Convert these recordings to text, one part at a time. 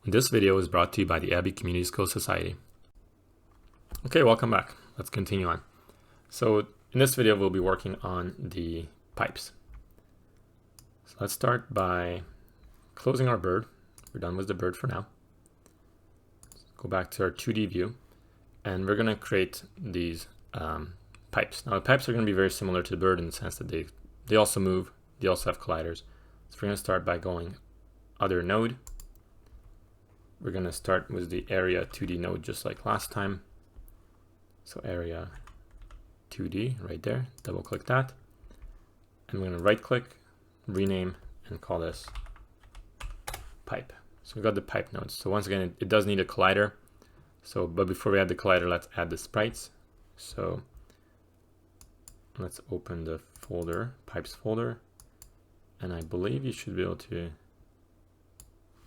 This video is brought to you by the Abbey Community School Society. Okay, welcome back. Let's continue on. So in this video, we'll be working on the pipes. So let's start by closing our bird. We're done with the bird for now. Let's go back to our 2D view, and we're going to create these pipes. Now the pipes are going to be very similar to the bird in the sense that they also move, they also have colliders. So we're going to start by going other node. We're going to start with the area 2D node just like last time. So area 2D right there, double click that. And we're going to right click, rename, and call this pipe. So we've got the pipe nodes. So once again, it does need a collider. But before we add the collider, let's add the sprites. So let's open the folder, pipes folder. And I believe you should be able to,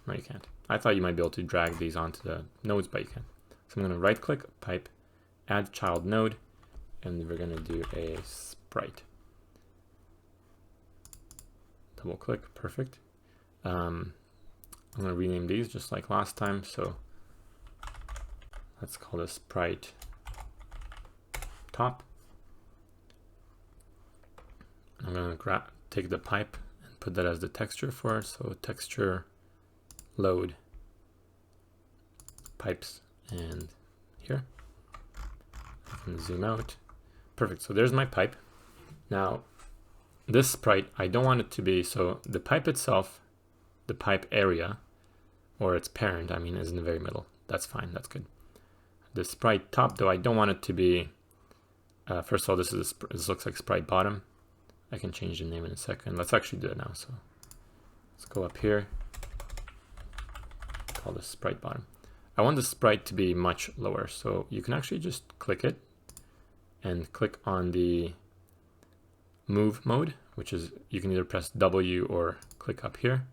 no, you can't. I thought you might be able to drag these onto the nodes, but you can't. So I'm going to right click, pipe, add child node, and we're going to do a sprite. Double click, perfect. I'm going to rename these just like last time. So let's call this sprite top. I'm going to take the pipe and put that as the texture for it. So texture load pipes, and here I can zoom out. Perfect. So there's my pipe. Now this sprite, I don't want it to be, so the pipe itself, the pipe area or its parent, I mean, is in the very middle. That's fine. That's good. The sprite top though, I don't want it to be, first of all, this looks like sprite bottom. I can change the name in a second. Let's actually do it now. So let's go up here, call this sprite bottom. I want the sprite to be much lower, so you can actually just click it and click on the move mode, which is you can either press W or click up here,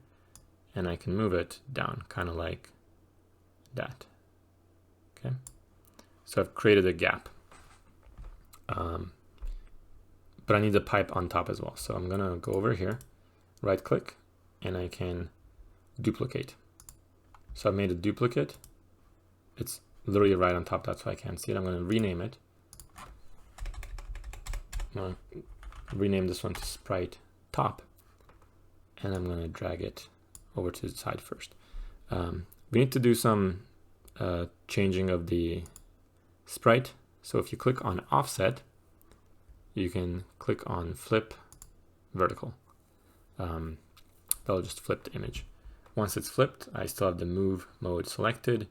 and I can move it down kind of like that. Okay, so I've created a gap, but I need the pipe on top as well. So I'm gonna go over here, right click, and I can duplicate. So I've made a duplicate. It's literally right on top, that's why I can't see it. I'm going to rename it. I'm going to rename this one to sprite top, and I'm going to drag it over to the side first. We need to do some changing of the sprite. So if you click on offset, you can click on flip vertical. That'll just flip the image. Once it's flipped, I still have the move mode selected.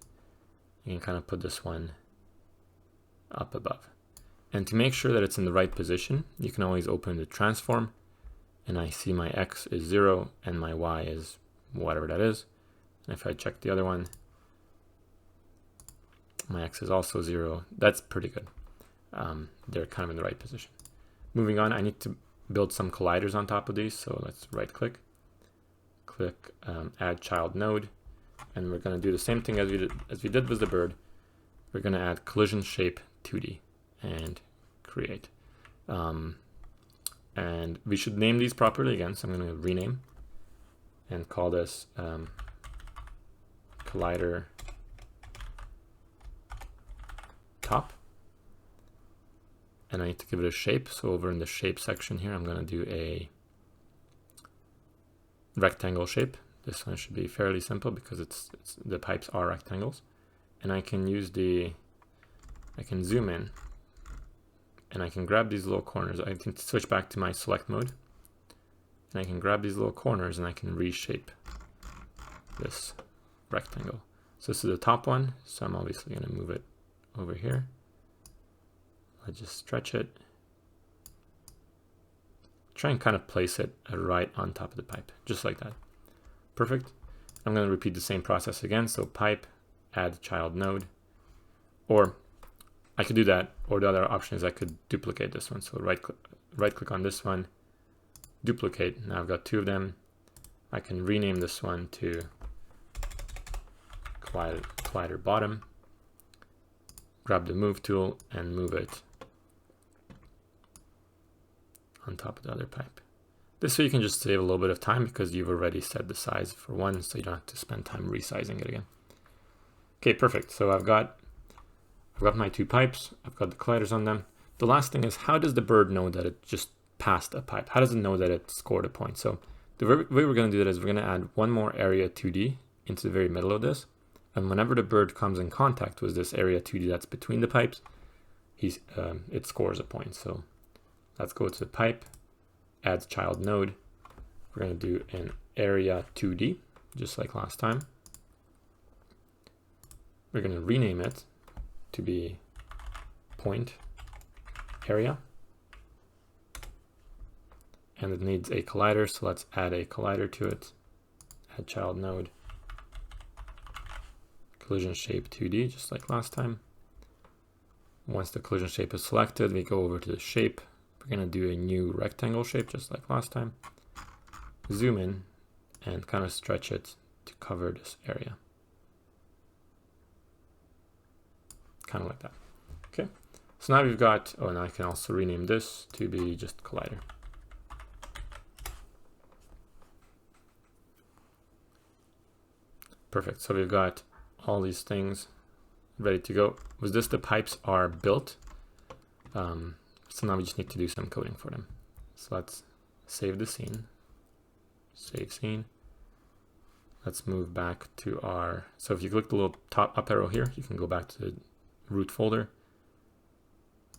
You can kind of put this one up above. And to make sure that it's in the right position, you can always open the transform, and I see my X is 0 and my Y is whatever that is. And if I check the other one, my X is also 0. That's pretty good. They're kind of in the right position. Moving on, I need to build some colliders on top of these. So let's right click, add child node, and we're going to do the same thing as we did with the bird. We're going to add collision shape 2D and create. And we should name these properly again. So I'm going to rename and call this collider top. And I need to give it a shape. So over in the shape section here, I'm going to do a rectangle shape. This one should be fairly simple because the pipes are rectangles. And I can I can zoom in, and I can grab these little corners. I can switch back to my select mode, and I can grab these little corners and I can reshape this rectangle. So this is the top one, so I'm obviously going to move it over here. I'll just stretch it. Try and kind of place it right on top of the pipe, just like that. Perfect. I'm going to repeat the same process again. So pipe, add child node, or I could do that, or the other option is I could duplicate this one. So right click on this one, duplicate. Now I've got two of them. I can rename this one to collider bottom, grab the move tool and move it on top of the other pipe. This way you can just save a little bit of time because you've already set the size for one, so you don't have to spend time resizing it again. Okay, perfect. So I've got my two pipes. I've got the colliders on them. The last thing is, how does the bird know that it just passed a pipe? How does it know that it scored a point? So the way we're going to do that is we're going to add one more area 2D into the very middle of this. And whenever the bird comes in contact with this area 2D that's between the pipes, it scores a point. So let's go to the pipe, add child node. We're going to do an area 2D, just like last time. We're going to rename it to be point area. And it needs a collider, so let's add a collider to it. Add child node. Collision shape 2D, just like last time. Once the collision shape is selected, we go over to the shape. We're going to do a new rectangle shape, just like last time. Zoom in and kind of stretch it to cover this area. Kind of like that. Okay, so now we've got, oh, and I can also rename this to be just collider. Perfect, so we've got all these things ready to go. With this, the pipes are built. So now we just need to do some coding for them. So let's save the scene. Save scene. Let's move back to our, so if you click the little top up arrow here, you can go back to the root folder.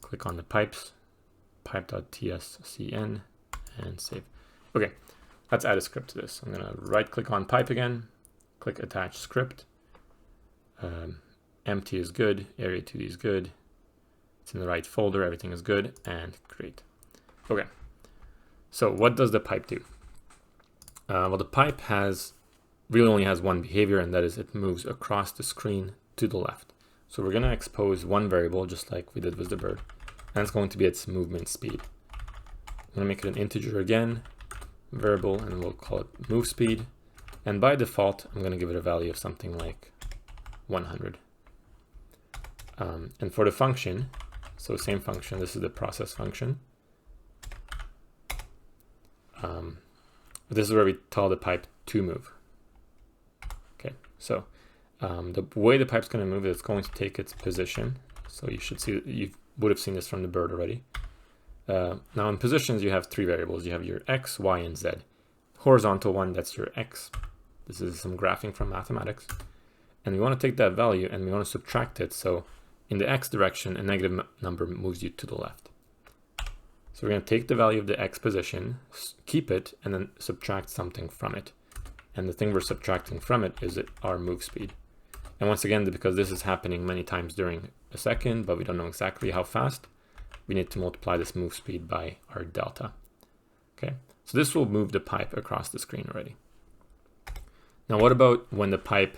Click on the pipes, pipe.tscn, and save. Okay, let's add a script to this. I'm gonna right click on pipe again, click attach script. Empty is good, area 2D is good, it's in the right folder, everything is good, and create. Okay, so what does the pipe do? Well, the pipe really only has one behavior, and that is it moves across the screen to the left. So we're going to expose one variable, just like we did with the bird, and it's going to be its movement speed. I'm going to make it an integer again, variable, and we'll call it move speed. And by default, I'm going to give it a value of something like 100. And for the function, so same function, this is the process function. This is where we tell the pipe to move. Okay, so the way the pipe's going to move is it's going to take its position. So you should see, you would have seen this from the bird already. Now in positions, you have three variables. You have your X, Y, and Z. Horizontal one, that's your X. This is some graphing from mathematics. And we want to take that value and we want to subtract it. So in the X direction, a negative number moves you to the left. So we're going to take the value of the X position, keep it, and then subtract something from it. And the thing we're subtracting from it is our move speed. And once again, because this is happening many times during a second, but we don't know exactly how fast, we need to multiply this move speed by our delta. Okay, so this will move the pipe across the screen already. Now, what about when the pipe,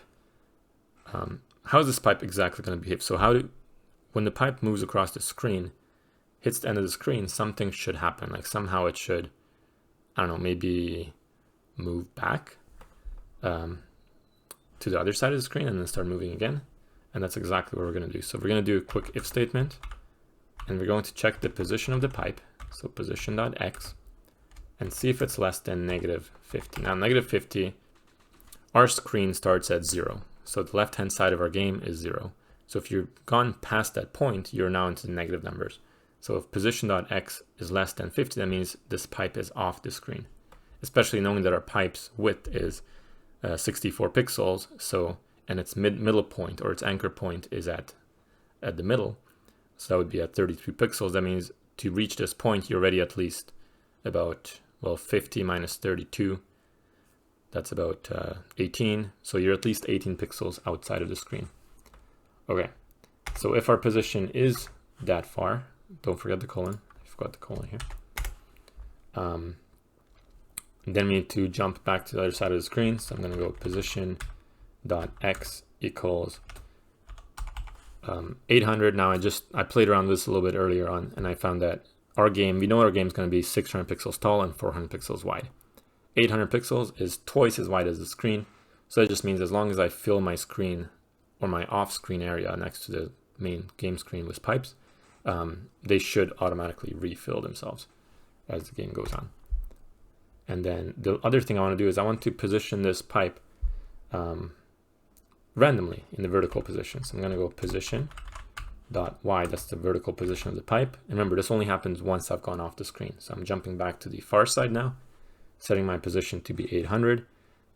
how is this pipe exactly going to behave? So when the pipe moves across the screen, hits the end of the screen, something should happen. Like somehow it should, I don't know, maybe move back to the other side of the screen and then start moving again. And that's exactly what we're going to do. So we're going to do a quick if statement, and we're going to check the position of the pipe. So position.x, and see if it's less than -50. Now -50, our screen starts at 0. So the left-hand side of our game is 0. So if you've gone past that point, you're now into the negative numbers. So if position.x is less than 50, that means this pipe is off the screen, especially knowing that our pipe's width is 64 pixels. So, and its middle point or its anchor point is at the middle. So that would be at 32 pixels. That means to reach this point, you're already at least about, well, 50 minus 32. That's about 18. So you're at least 18 pixels outside of the screen. Okay. So if our position is that far, don't forget the colon. I forgot the colon here. Then we need to jump back to the other side of the screen. So I'm going to go position.x equals 800. Now I played around with this a little bit earlier on, and I found that our game, we know our game is going to be 600 pixels tall and 400 pixels wide. 800 pixels is twice as wide as the screen. So that just means as long as I fill my screen or my off-screen area next to the main game screen with pipes, they should automatically refill themselves as the game goes on. And then the other thing I want to do is I want to position this pipe randomly in the vertical position. So I'm going to go position dot y, that's the vertical position of the pipe. And remember, this only happens once I've gone off the screen. So I'm jumping back to the far side now, setting my position to be 800,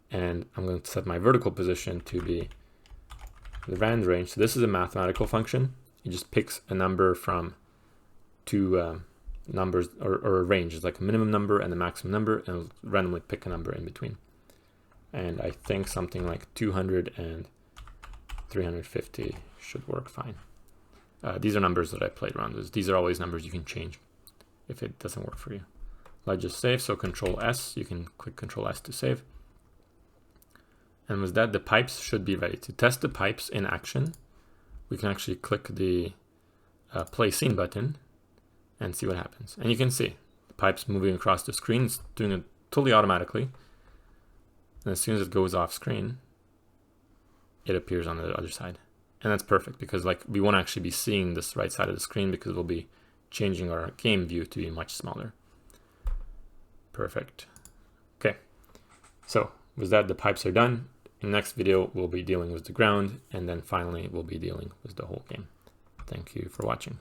and I'm going to set my vertical position to be the rand range. So this is a mathematical function. It just picks a number from two numbers, or a range. It's like a minimum number and a maximum number, and it'll randomly pick a number in between. And I think something like 200 and 350 should work fine. These are numbers that I played around with. These are always numbers you can change if it doesn't work for you. Let's just save. So Control S, you can click Control S to save. And with that, the pipes should be ready. To test the pipes in action, we can actually click the play scene button and see what happens. And you can see the pipes moving across the screen. It's doing it totally automatically. And as soon as it goes off screen, it appears on the other side. And that's perfect because like we won't actually be seeing this right side of the screen because we'll be changing our game view to be much smaller. Perfect. Okay. So with that, the pipes are done. In the next video, we'll be dealing with the ground, and then finally we'll be dealing with the whole game. Thank you for watching.